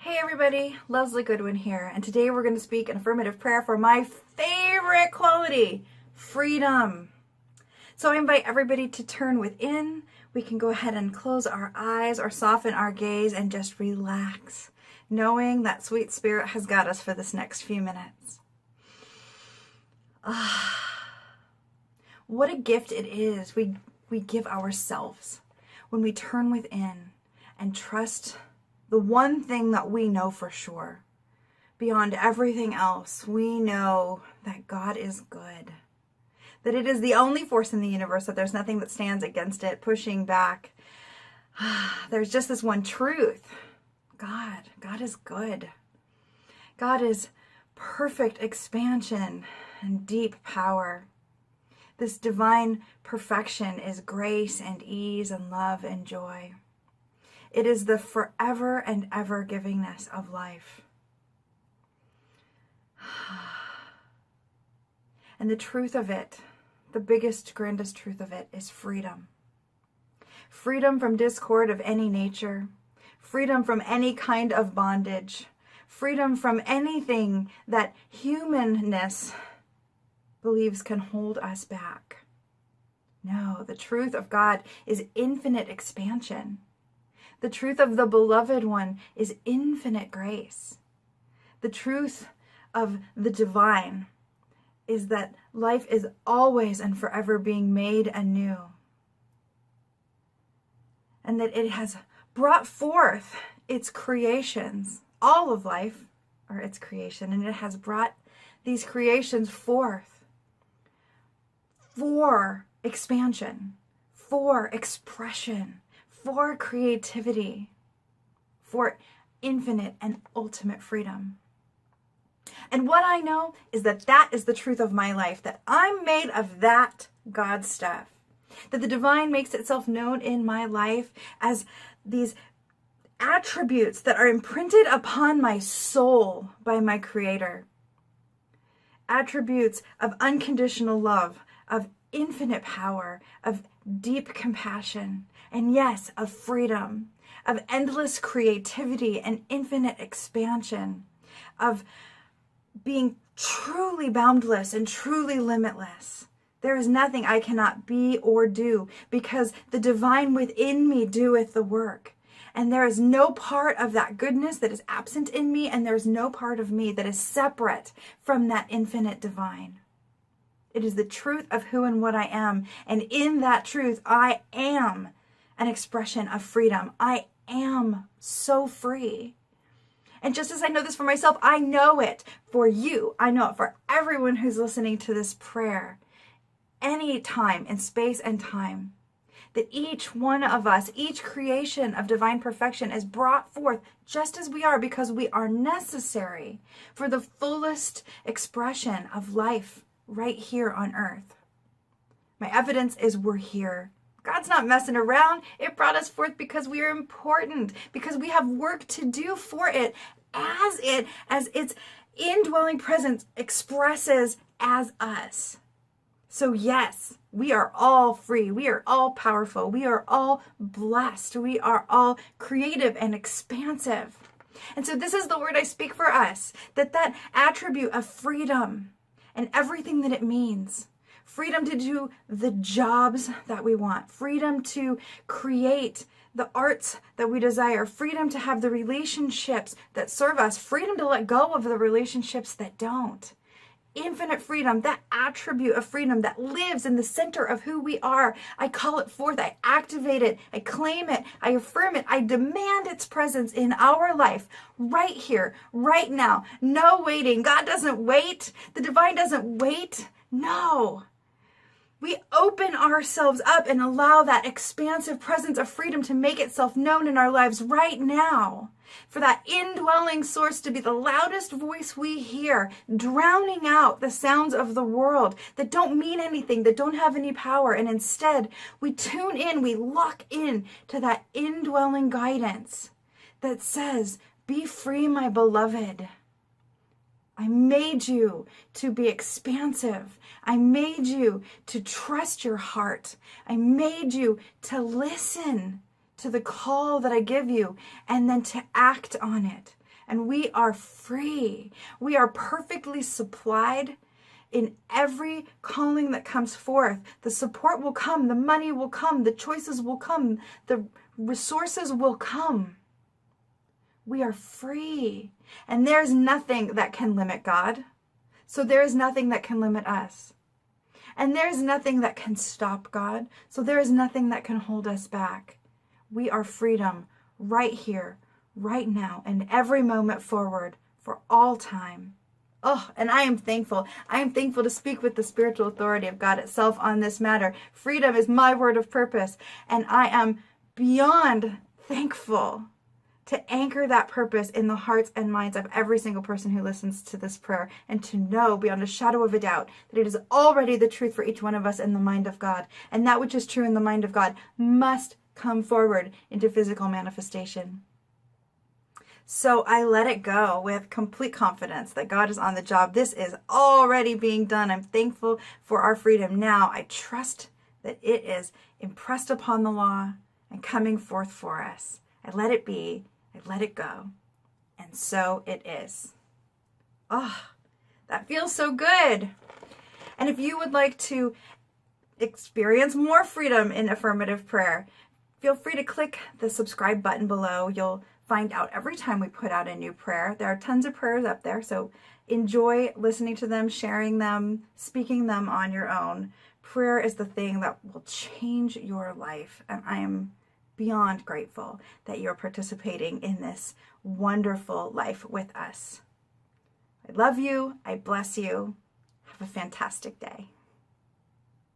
Hey everybody, Lezli Goodwin here, and today we're going to speak an affirmative prayer for my favorite quality, freedom. So I invite everybody to turn within. We can go ahead and close our eyes or soften our gaze and just relax, knowing that sweet spirit has got us for this next few minutes. What a gift it is we give ourselves when we turn within and trust the one thing that we know for sure. Beyond everything else, we know that God is good. That it is the only force in the universe, that there's nothing that stands against it, pushing back. There's just this one truth. God is good. God is perfect expansion and deep power. This divine perfection is grace and ease and love and joy. It is the forever and ever givingness of life. And the truth of it, the biggest, grandest truth of it, is freedom. Freedom from discord of any nature. Freedom from any kind of bondage. Freedom from anything that humanness believes can hold us back. No, the truth of God is infinite expansion. The truth of the beloved one is infinite grace. The truth of the divine is that life is always and forever being made anew. And that it has brought forth its creations, all of life, or its creation, and it has brought these creations forth for expansion, for expression, for creativity, for infinite and ultimate freedom. And what I know is that that is the truth of my life, that I'm made of that God stuff, that the divine makes itself known in my life as these attributes that are imprinted upon my soul by my Creator. Attributes of unconditional love, of infinite power, of deep compassion, and yes, of freedom, of endless creativity and infinite expansion, of being truly boundless and truly limitless. There is nothing I cannot be or do, because the divine within me doeth the work. And there is no part of that goodness that is absent in me, and there is no part of me that is separate from that infinite divine. It is the truth of who and what I am. And in that truth, I am an expression of freedom. I am so free. And just as I know this for myself, I know it for you. I know it for everyone who's listening to this prayer. Any time in space and time, that each one of us, each creation of divine perfection is brought forth just as we are, because we are necessary for the fullest expression of life right here on earth. My evidence is we're here. God's not messing around. It brought us forth because we are important, because we have work to do for it as its indwelling presence expresses as us. So yes, we are all free. We are all powerful. We are all blessed. We are all creative and expansive. And so this is the word I speak for us, that attribute of freedom and everything that it means. Freedom to do the jobs that we want. Freedom to create the arts that we desire. Freedom to have the relationships that serve us. Freedom to let go of the relationships that don't. Infinite freedom, that attribute of freedom that lives in the center of who we are. I call it forth. I activate it. I claim it. I affirm it. I demand its presence in our life right here, right now. No waiting. God doesn't wait. The divine doesn't wait. No. We open ourselves up and allow that expansive presence of freedom to make itself known in our lives right now. For that indwelling source to be the loudest voice we hear, drowning out the sounds of the world that don't mean anything, that don't have any power. And instead, we tune in, we lock in to that indwelling guidance that says, "Be free, my beloved. I made you to be expansive. I made you to trust your heart. I made you to listen to the call that I give you and then to act on it. and we are free. We are perfectly supplied in every calling that comes forth. The support will come, the money will come, the choices will come, the resources will come. We are free, and there's nothing that can limit God. So there is nothing that can limit us. And there is nothing that can stop God. So there is nothing that can hold us back. We are freedom right here, right now, and every moment forward for all time. Oh, and I am thankful. I am thankful to speak with the spiritual authority of God itself on this matter. Freedom is my word of purpose, and I am beyond thankful to anchor that purpose in the hearts and minds of every single person who listens to this prayer, and to know beyond a shadow of a doubt that it is already the truth for each one of us in the mind of God. And that which is true in the mind of God must come forward into physical manifestation. So I let it go with complete confidence that God is on the job. This is already being done. I'm thankful for our freedom now. I trust that it is impressed upon the law and coming forth for us. I let it be. I let it go. And so it is. Oh, that feels so good. And if you would like to experience more freedom in affirmative prayer, feel free to click the subscribe button below. You'll find out every time we put out a new prayer. There are tons of prayers up there, so enjoy listening to them, sharing them, speaking them on your own. Prayer is the thing that will change your life, and I am beyond grateful that you're participating in this wonderful life with us. I love you. I bless you. Have a fantastic day.